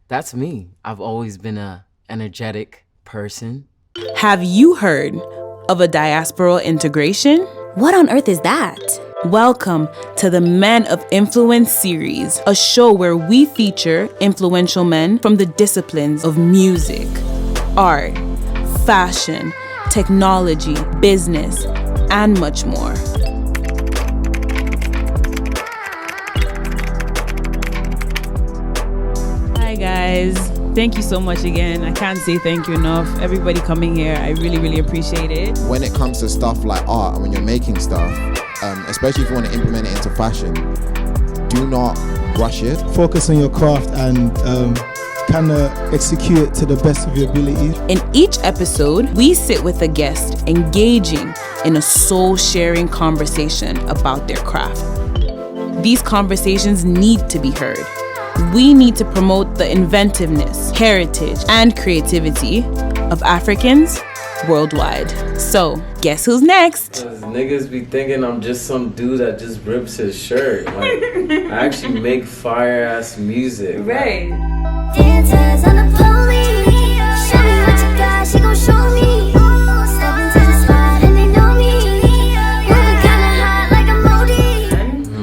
that's me. I've always been a energetic person. Have you heard of a diasporal integration? What on earth is that? Welcome to the Men of Influence series, a show where we feature influential men from the disciplines of music, art, fashion, technology, business, and much more. Hi guys, thank you so much again. I can't say thank you enough. Everybody coming here, I really appreciate it. When it comes to stuff like art and when you're making stuff, especially if you want to implement it into fashion, do not rush it. Focus on your craft and kind of execute it to the best of your ability. In each episode, we sit with a guest engaging in a soul-sharing conversation about their craft. These conversations need to be heard. We need to promote the inventiveness, heritage, and creativity of Africans worldwide. So, guess who's next? Niggas be thinking I'm just some dude that just rips his shirt. Like, I actually make fire-ass music. Right. Dancers on the police. Show me what you got, she gon' show me. Step into the spot and they know me. Moving kinda hot like a roadie.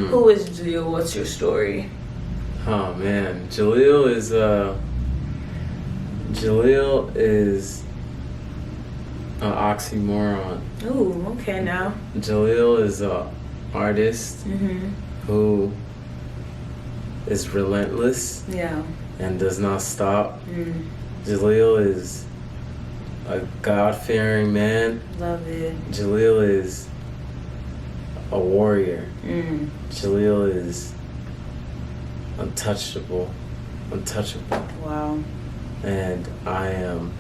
Who is Jaleel? What's your story? Oh man, Jaleel is an oxymoron. Ooh, okay now. Jaleel is a artist who is relentless Yeah. and does not stop. Jaleel is a God-fearing man. Love it. Jaleel is a warrior. Jaleel is untouchable. Wow. And I am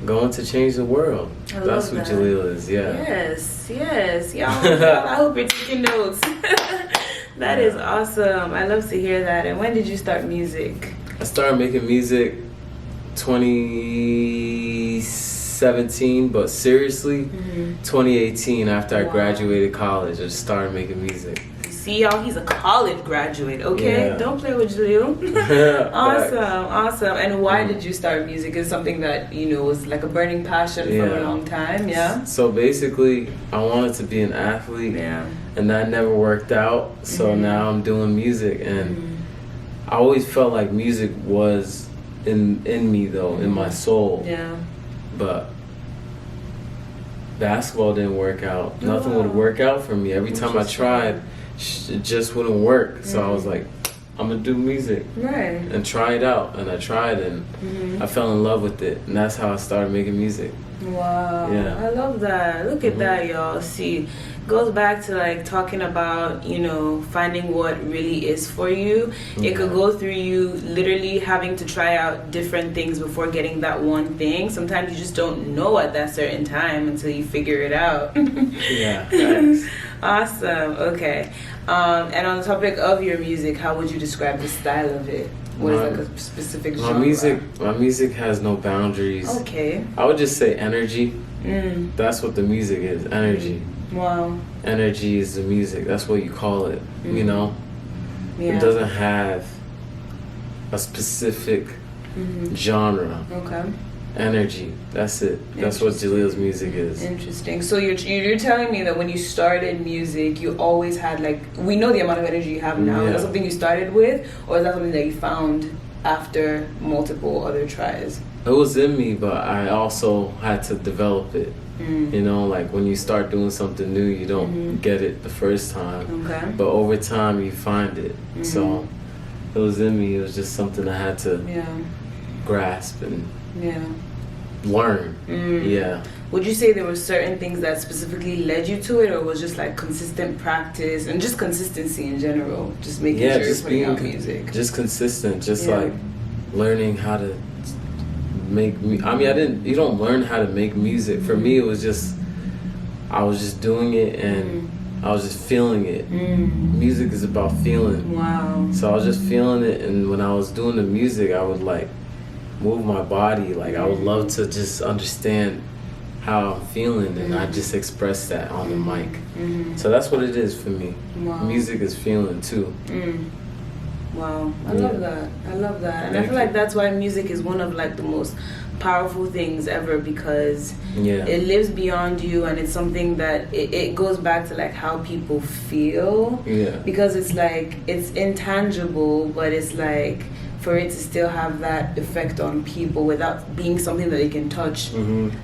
going to change the world. I That's love what that. Jaleel is, yeah. Yes. Y'all, I hope you're taking notes. That is awesome. I love to hear that. And when did you start music? I started making music 2017, but seriously, 2018 after I graduated college. I just started making music. See, y'all, he's a college graduate, okay? Yeah. Don't play with Jaleel. Facts. Awesome. And why did you start music? Is something that, was like a burning passion for a long time, yeah? So basically, I wanted to be an athlete, and that never worked out. So now I'm doing music, and I always felt like music was in me, though, in my soul. Yeah. But basketball didn't work out. Nothing would work out for me. Every time I tried, it just wouldn't work. So I was like, I'm gonna do music and try it out. And I tried, and I fell in love with it, and that's how I started making music. Wow. Yeah. I love that. Look at that, y'all. See, goes back to like talking about, finding what really is for you. It could go through you literally having to try out different things before getting that one thing. Sometimes you just don't know at that certain time until you figure it out. Yeah. Thanks. Awesome. Okay. And on the topic of your music, how would you describe the style of it? What is like a specific genre? My music has no boundaries. Okay. I would just say energy. That's what the music is. Energy. Wow. Energy is the music. That's what you call it. Yeah. It doesn't have a specific genre. Okay. Energy. That's it. That's what Jaleel's music is. Interesting. So you're telling me that when you started music, you always had we know the amount of energy you have now. Is that something you started with, or is that something that you found after multiple other tries? It was in me, but I also had to develop it. Like when you start doing something new, you don't get it the first time. Okay. But over time, you find it. So it was in me. It was just something I had to grasp and learn. Yeah. Would you say there were certain things that specifically led you to it, or was just like consistent practice and just consistency in general, just making sure you're putting out music? Just consistent, like learning how to make you don't learn how to make music. For me, it was just I was just doing it and I was just feeling it. Music is about feeling. Wow. So I was just feeling it, and when I was doing the music, I would like move my body. Like I would love to just understand how I'm feeling, and I just express that on the mic. So that's what it is for me. Wow. Music is feeling too. Wow, I love that. I love that. And I feel like that's why music is one of like the most powerful things ever, because it lives beyond you, and it's something that it goes back to like how people feel. Yeah. Because it's like, it's intangible, but it's like for it to still have that effect on people without being something that they can touch,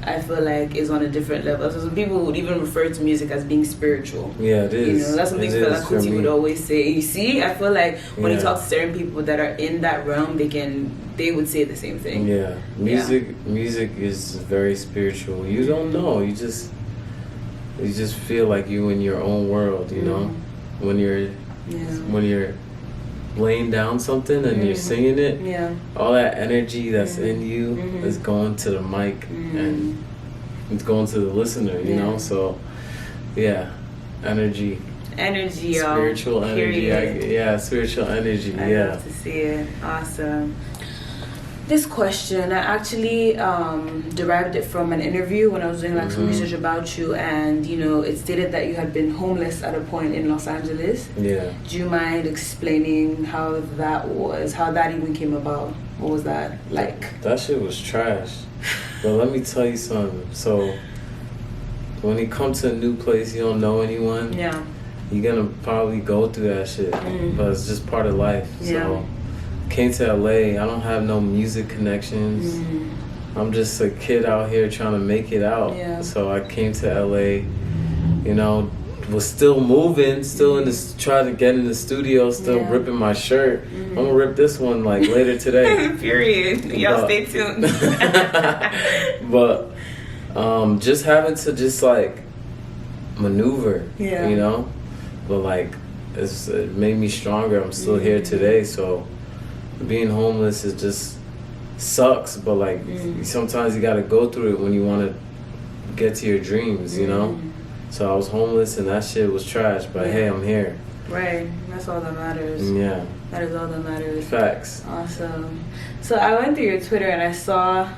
I feel like is on a different level. So some people would even refer to music as being spiritual. Yeah, it is. You know, that's something Fela Kuti would always say. You see, I feel like when you talk to certain people that are in that realm, they would say the same thing. Yeah, music is very spiritual. You don't know. You just feel like you in your own world. You know, when you're laying down something and you're singing it, all that energy that's in you is going to the mic and it's going to the listener, you know? So, energy, spiritual energy. Spiritual energy. I love to see it. Awesome. This question, I actually derived it from an interview when I was doing like some research about you, and you know, it stated that you had been homeless at a point in Los Angeles. Yeah. Do you mind explaining how that was, how that even came about? What was that like? That shit was trash. But let me tell you something. So when you come to a new place, you don't know anyone. Yeah. You're gonna probably go through that shit, but it's just part of life. So. Came to LA, I don't have no music connections. I'm just a kid out here trying to make it out. So I came to LA, you know, was still moving, still in this, trying to get in the studio, still ripping my shirt. I'm gonna rip this one like later today. Period. Y'all stay tuned. But just having to just like maneuver, you know, but like it made me stronger. I'm still here today, so being homeless is just sucks, but like sometimes you gotta go through it when you want to get to your dreams, you know. So I was homeless and that shit was trash, but hey, I'm here. Right, that's all that matters. Yeah, that is all that matters. Facts. Awesome. So I went through your Twitter and I saw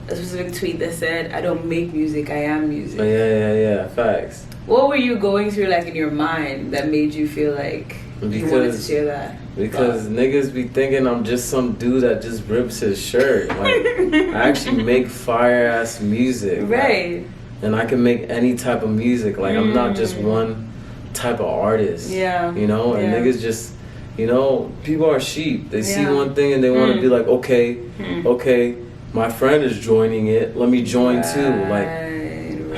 a specific tweet that said, "I don't make music, I am music." Oh, yeah. Facts. What were you going through like in your mind that made you feel like you wanted to share that? Because niggas be thinking I'm just some dude that just rips his shirt. Like, I actually make fire ass music. Right. Like, and I can make any type of music. Like, I'm not just one type of artist. Yeah. You know? And niggas just, you know, people are sheep. They see one thing and they want to be like, okay, my friend is joining it. Let me join too. Like,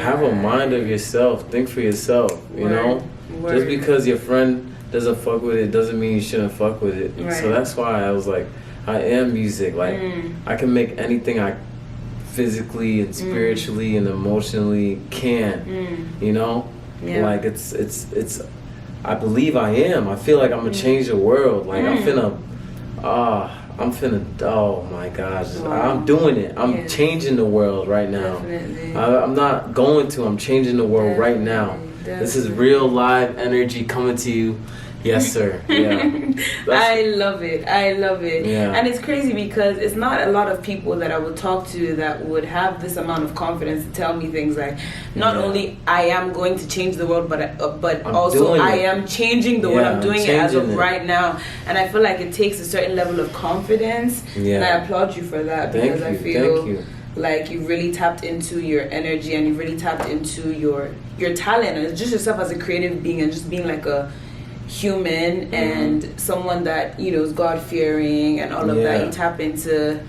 have a mind of yourself. Think for yourself, you know? Just because your friend doesn't fuck with it doesn't mean you shouldn't fuck with it. So that's why I was like, I am music. Like, I can make anything I physically and spiritually and emotionally can, you know? Like, it's I believe I am. I feel like I'm gonna change the world. Like, I'm finna, oh my gosh, I'm doing it. I'm changing the world right now. I'm not going to, I'm changing the world right now. This is real live energy coming to you. Yes, sir. Yeah. I love it. Yeah. And it's crazy because it's not a lot of people that I would talk to that would have this amount of confidence to tell me things like, not only I am going to change the world, but also I am changing the world. I'm doing it as of right now. And I feel like it takes a certain level of confidence. And I applaud you for that, because I feel like you really tapped into your energy and you really tapped into your talent and just yourself as a creative being, and just being like a human and someone that, you know, is God-fearing and all of that. You tap into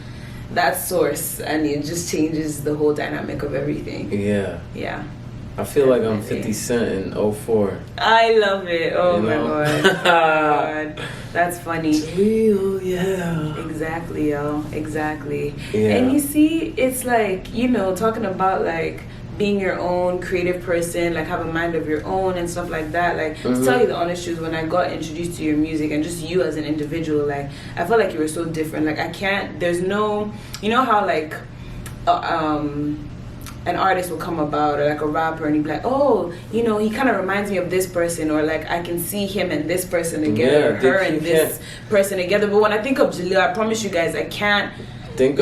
that source and it just changes the whole dynamic of everything. Yeah. I feel like I'm 50 Cent in 04. I love it. Oh my God. That's funny. JELEEL, yeah. Exactly, yo. Exactly. Yeah. And you see, it's like, you know, talking about like being your own creative person, like have a mind of your own and stuff like that. Like, to tell you the honest truth, when I got introduced to your music and just you as an individual, like, I felt like you were so different. Like, there's no, you know how like, an artist will come about, or like a rapper, and he'd be like, oh, you know, he kind of reminds me of this person, or like I can see him and this person together, her and this person together. But when I think of JELEEL, I promise you guys, I can't think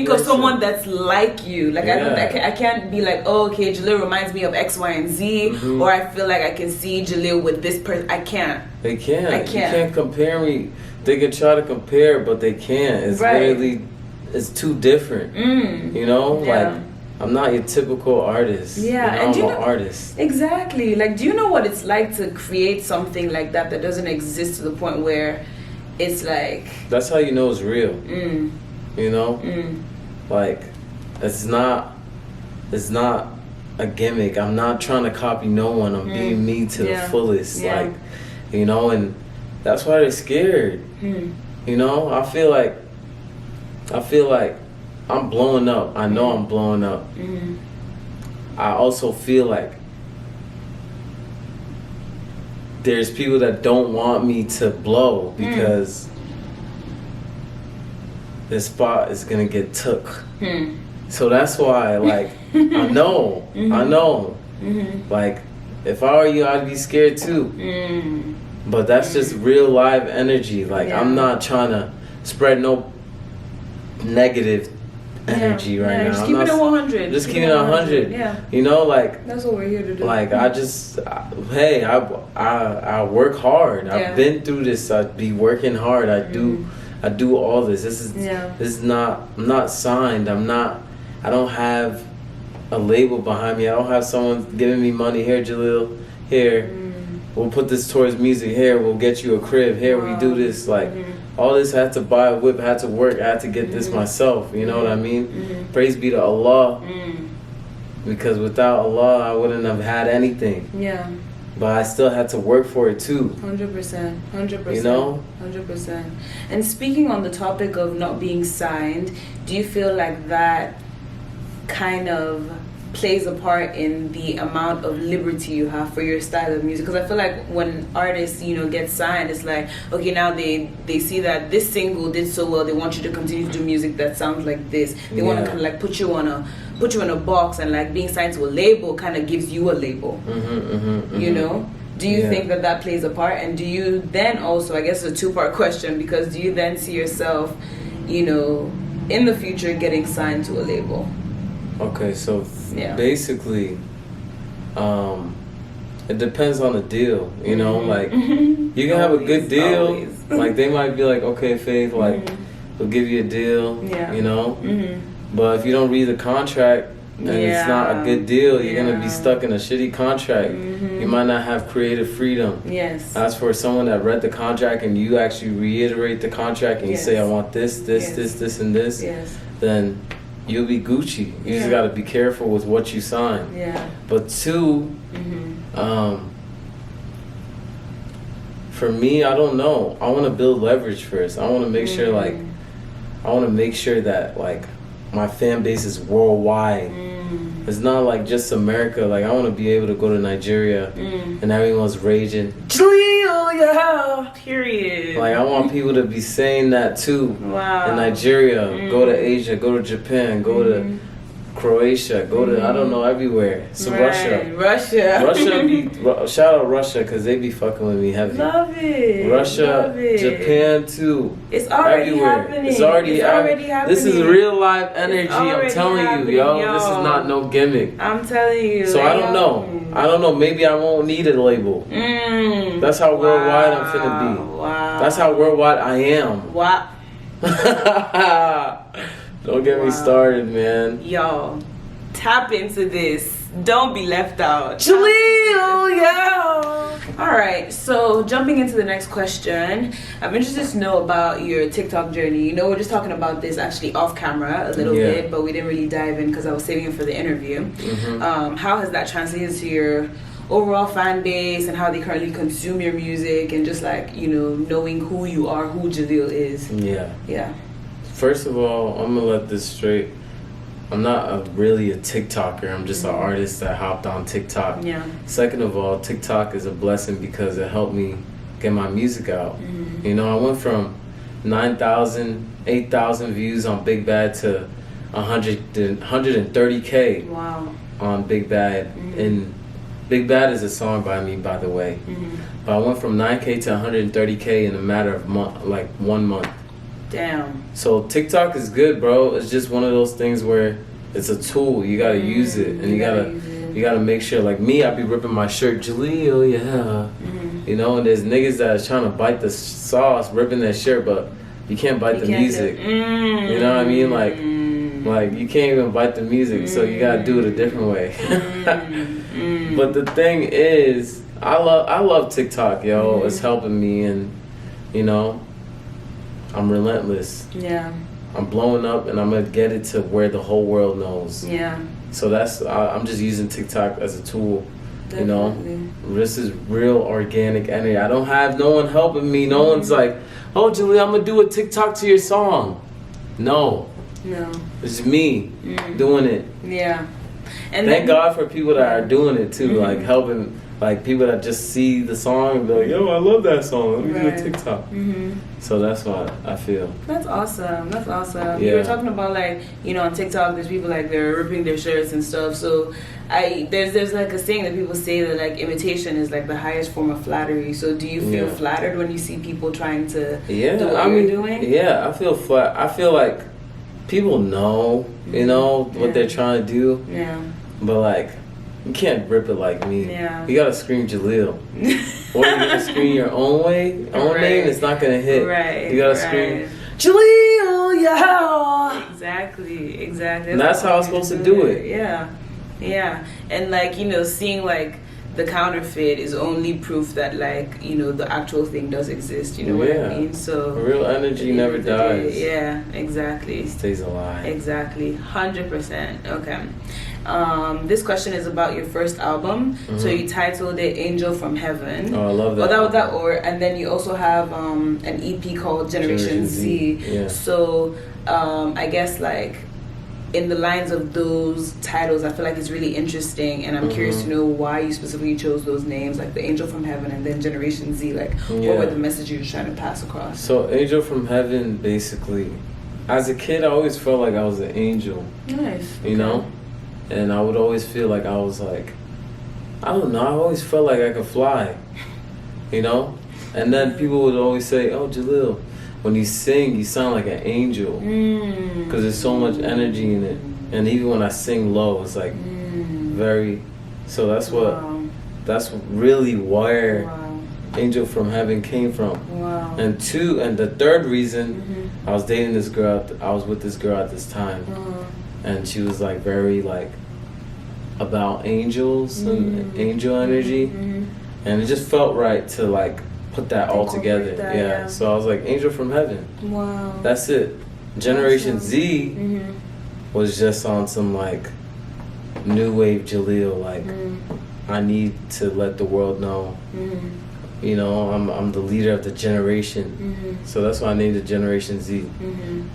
of someone that's like you. Like, I can't be like, oh, okay, JELEEL reminds me of X, Y, and Z, or I feel like I can see JELEEL with this person. I can't. You can't compare me they can try to compare, but they can't. It's really, it's too different. You know, like I'm not your typical artist. Yeah, and I'm an artist. Exactly. Like, do you know what it's like to create something like that doesn't exist to the point where it's like? That's how you know it's real. You know, like it's not a gimmick. I'm not trying to copy no one. I'm being me to the fullest. Like, you know, and that's why they're scared. You know, I feel like I'm blowing up. I know I'm blowing up. I also feel like there's people that don't want me to blow because this spot is gonna get took. So that's why, like, I know. Like, if I were you, I'd be scared too. But that's just real live energy. Like, I'm not trying to spread no negative energy right now. Just keep it at 100. Just keep it at 100. Yeah. You know, like, that's what we're here to do. Like, I work hard. I've been through this. I be working hard. I do all this. This is not. I'm not signed. I don't have a label behind me. I don't have someone giving me money. Here, Jaleel. Here, we'll put this towards music. Here, we'll get you a crib. Here, we do this. Like, all this, I had to buy a whip. I had to work. I had to get this myself. You know what I mean? Praise be to Allah. Because without Allah, I wouldn't have had anything. Yeah. But I still had to work for it too. 100%. You know? 100%. And speaking on the topic of not being signed, do you feel like that kind of plays a part in the amount of liberty you have for your style of music? Because I feel like when artists, you know, get signed, it's like, okay, now they see that this single did so well, they want you to continue to do music that sounds like this. They want to kind of like put you in a box, and like being signed to a label kind of gives you a label. You know? Do you think that plays a part? And do you then also, I guess a two-part question, because do you then see yourself, you know, in the future getting signed to a label? Okay, so basically, it depends on the deal, you know, like, you can have a good deal, like, they might be like, okay, Faith, like, we'll give you a deal, you know, but if you don't read the contract, and it's not a good deal, you're going to be stuck in a shitty contract. You might not have creative freedom. As for someone that read the contract and you actually reiterate the contract and you say, I want this, and this, then you'll be Gucci. You just got to be careful with what you sign. But two, for me, I don't know. I want to build leverage first. I want to make sure, like, that, like, my fan base is worldwide. It's not like just America. Like, I want to be able to go to Nigeria and everyone's raging, period. Like, I want people to be saying that too. Wow. In Nigeria, go to Asia, go to Japan, go to Croatia, go to, I don't know, everywhere. So Russia, shout out Russia, because they be fucking with me heavy. Love it. Russia, Japan too. It's already everywhere. Happening. It's already happening. This is real life energy. I'm telling you, yo. This is not no gimmick. I'm telling you. So I don't know. Maybe I won't need a label. That's how worldwide I'm finna be. Wow. That's how worldwide I am. Wow. Don't get me started, man. Y'all, tap into this. Don't be left out. Jaleel, yeah. All right, so jumping into the next question, I'm interested to know about your TikTok journey. You know, we're just talking about this actually off camera a little bit, but we didn't really dive in because I was saving it for the interview. How has that translated to your overall fan base and how they currently consume your music, and just like, you know, knowing who you are, who Jaleel is? Yeah. First of all, I'm gonna let this straight. I'm not really a TikToker. I'm just an artist that hopped on TikTok. Second of all, TikTok is a blessing because it helped me get my music out. You know, I went from 9,000, 8,000 views on Big Bad to 130K on Big Bad. And Big Bad is a song by me, by the way. But I went from 9K to 130K in a matter of 1 month. Damn. So TikTok is good, bro. It's just one of those things where it's a tool. You gotta use it, and you gotta make sure. Like me, I be ripping my shirt, Jaleel, You know, and there's niggas that are trying to bite the sauce, ripping their shirt, but you can't bite the music. You know what I mean? Like you can't even bite the music, so you gotta do it a different way. But the thing is, I love TikTok, yo. It's helping me, and you know, I'm relentless. Yeah. I'm blowing up, and I'm gonna get it to where the whole world knows. Yeah. So I'm just using TikTok as a tool. Definitely. You know, this is real organic energy. I don't have no one helping me. No one's like, oh, Julie, I'm gonna do a TikTok to your song. No, it's me doing it. Yeah. And thank God for people that are doing it too, like helping, like people that just see the song and be like, yo, I love that song. Let me do a TikTok. So that's what I feel. That's awesome. That's awesome. Yeah. You were talking about, like, you know, on TikTok, there's people like they're ripping their shirts and stuff. So there's like a saying that people say that like imitation is like the highest form of flattery. So do you feel flattered when you see people trying to do what you're doing? Yeah, I feel flat. I feel like people know, you know, what they're trying to do. Yeah. But like, you can't rip it like me. Yeah. You gotta scream Jaleel. Or you're gonna scream your own name, it's not gonna hit. Right. You gotta scream Jaleel, yeah. Exactly. And that's how I'm supposed to do it. Yeah. Yeah. And like, you know, seeing like the counterfeit is only proof that, like, you know, the actual thing does exist. You know what I mean? So real energy never dies. Yeah, exactly. It stays alive. Exactly. 100%. Okay. This question is about your first album. So you titled it Angel from Heaven. Oh, I love that. And then you also have an EP called Generation Z. Yeah. So I guess like in the lines of those titles, I feel like it's really interesting, and I'm curious to know why you specifically chose those names, like the Angel from Heaven and then Generation Z. Like, what were the messages you're trying to pass across? So Angel from Heaven, basically, as a kid, I always felt like I was an angel. Nice. You know? And I would always feel like I was like, I don't know, I always felt like I could fly, you know? And then people would always say, oh, Jaleel, when you sing, you sound like an angel. Because there's so much energy in it. And even when I sing low, it's like very, so that's that's really where Angel from Heaven came from. Wow. And the third reason, I was dating this girl, I was with this girl at this time. And she was like very like about angels and angel energy, and it just felt right to like put that all together. Yeah. So I was like, Angel from Heaven. Wow. That's it. Generation Z was just on some like new wave Jaleel. Like I need to let the world know. You know, I'm the leader of the generation. So that's why I named it Generation Z.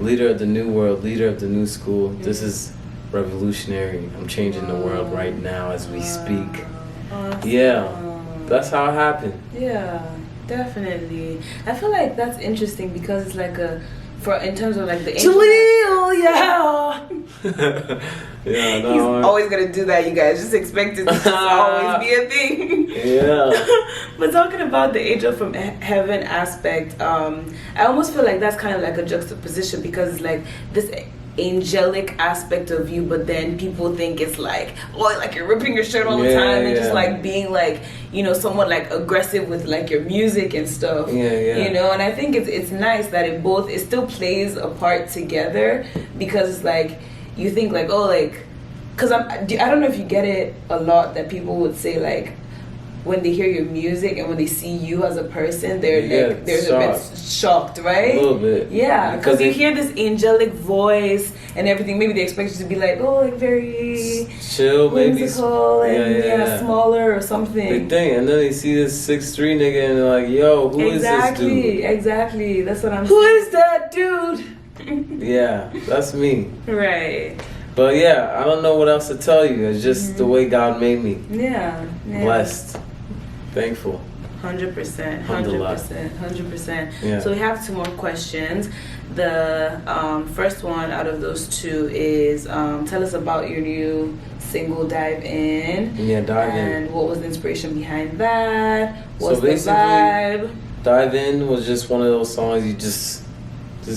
Leader of the new world, leader of the new school. This is revolutionary. I'm changing the world right now as we speak. Awesome. Yeah, that's how it happened. Yeah, definitely. I feel like that's interesting because it's like in terms of like the Jaleel, yeah. Yeah, no. He's always gonna do that, you guys. Just expect it to always be a thing. Yeah. But talking about the Angel from Heaven aspect, I almost feel like that's kind of like a juxtaposition because it's like this angelic aspect of you, but then people think it's like, oh, like you're ripping your shirt all the time and just like being like, you know, somewhat like aggressive with like your music and stuff. You know, and I think it's nice that it still plays a part together because it's like you think like, oh, like, because I don't know if you get it a lot that people would say like when they hear your music and when they see you as a person, they're a bit shocked, right? A little bit. Yeah, because you hear this angelic voice and everything. Maybe they expect you to be like, oh, like very chill, whimsical and smaller or something. Big thing, and then they see this 6'3" nigga and they're like, yo, who is this dude? Exactly, that's what I'm saying. Who is that dude? Yeah, that's me. Right. But yeah, I don't know what else to tell you. It's just the way God made me. Yeah. Blessed. Thankful. 100%. Yeah. So we have 2 more questions. The first one out of those 2 is tell us about your new single, Dive In. Yeah, Dive In. And what was the inspiration behind that? What's the vibe? Dive In was just one of those songs you just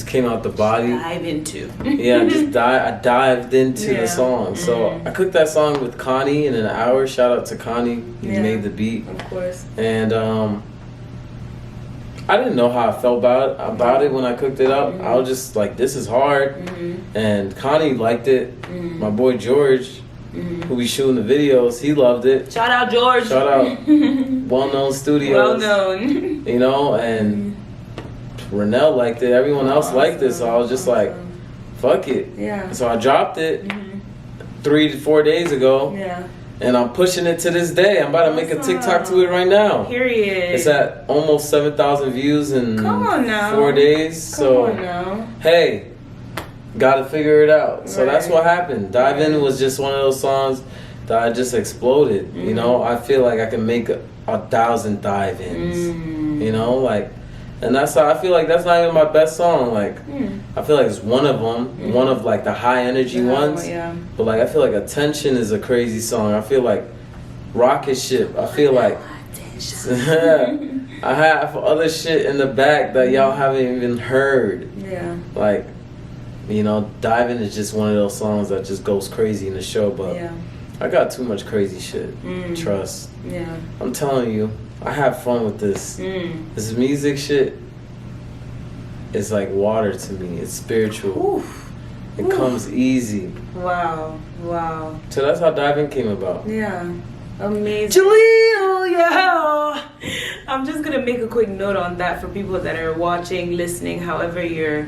came out the body. Dive into. Yeah, I dived into the song. So I cooked that song with Connie in an hour. Shout out to Connie. He made the beat. Of course. And I didn't know how I felt about it when I cooked it up. I was just like, this is hard. And Connie liked it. My boy George, who be shooting the videos, he loved it. Shout out George. Shout out Well-Known Studios. Well known. You know, and Renell liked it. Everyone else liked it. So I was just like, fuck it. Yeah. So I dropped it 3 to 4 days ago. Yeah. And I'm pushing it to this day. I'm about to make a TikTok to it right now. Period. It's at almost 7,000 views in Come on now. 4 days. Come on now. Hey, gotta figure it out. So that's Right. what happened. Dive In was just one of those songs that I just exploded. You know, I feel like I can make 1,000 dive-ins. You know, like, and that's how I feel like that's not even my best song. Like, I feel like it's one of them, one of like the high energy ones. Yeah. But like, I feel like Attention is a crazy song. I feel like Rocket Ship. I feel like I have other shit in the back that y'all haven't even heard. Yeah. Like, you know, Diving is just one of those songs that just goes crazy in the show. But Yeah. I got too much crazy shit. Trust. Yeah. I'm telling you, I have fun with this. This music shit is like water to me. It's spiritual. Oof. It comes easy. Wow. Wow. So that's how Diving came about. Yeah. Amazing. Jaleel, yeah. I'm just gonna make a quick note on that for people that are watching, listening, however you're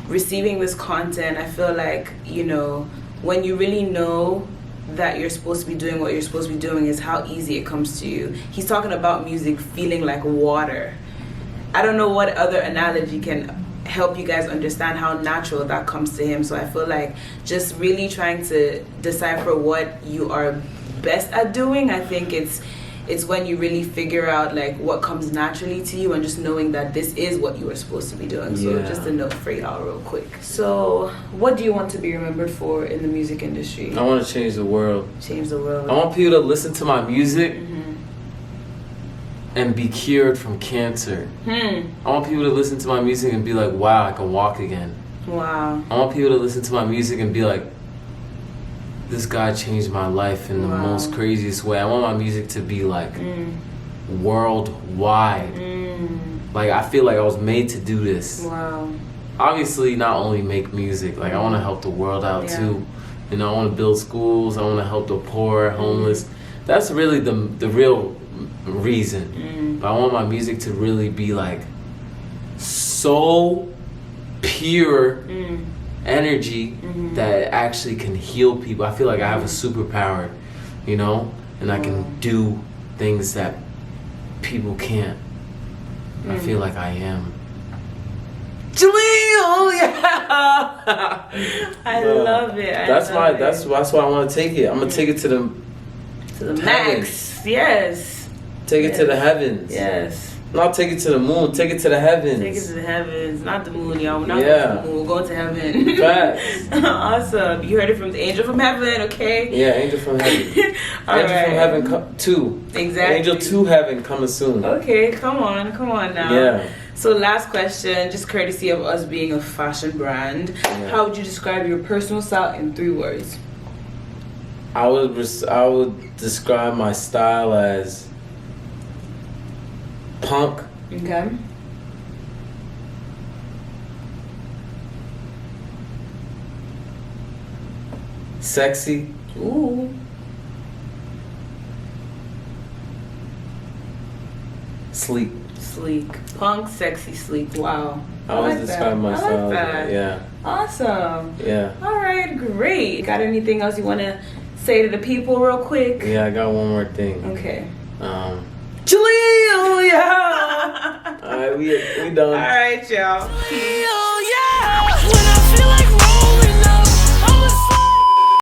receiving this content. I feel like, you know, when you really know that you're supposed to be doing what you're supposed to be doing is how easy it comes to you. He's talking about music feeling like water. I don't know what other analogy can help you guys understand how natural that comes to him. So I feel like just really trying to decipher what you are best at doing. I think it's when you really figure out like what comes naturally to you and just knowing that this is what you are supposed to be doing. So Yeah. just a note for y'all real quick. So what do you want to be remembered for in the music industry? I want to change the world. Change the world. I want people to listen to my music and be cured from cancer. I want people to listen to my music and be like, wow, I can walk again. Wow. I want people to listen to my music and be like, this guy changed my life in the most craziest way. I want my music to be like worldwide. Like, I feel like I was made to do this. Wow. Obviously, not only make music, like I want to help the world out too. You know, I want to build schools. I want to help the poor, homeless. That's really the real reason. But I want my music to really be like so pure energy that it actually can heal people. I feel like I have a superpower, you know, and I can do things that people can't. I feel like I am. Jaleel, yeah. I love it. That's why I want to take it. I'm gonna take it to the max. heavens. Yes. Take it to the heavens. Yes. Not take it to the moon. Take it to the heavens. Take it to the heavens, not the moon, y'all. We're not going to the moon. We're going to heaven. Facts. Awesome. You heard it from the angel from heaven, okay? Yeah, angel from heaven. Angel All from right. heaven 2. Exactly. Angel to heaven coming soon. Okay, come on now. Yeah. So last question, just courtesy of us being a fashion brand, how would you describe your personal style in 3 words? I would describe my style as punk, Okay. sexy, Ooh. sleek. Sleek. Punk, sexy, sleek. Wow. I always like describe that. my I style. like that. Yeah. Awesome. Yeah. All right, great. Got anything else you want to say to the people real quick? Yeah, I got one more thing. Okay. Jaleel, yeah. All right, we done. All right, y'all. Jaleel.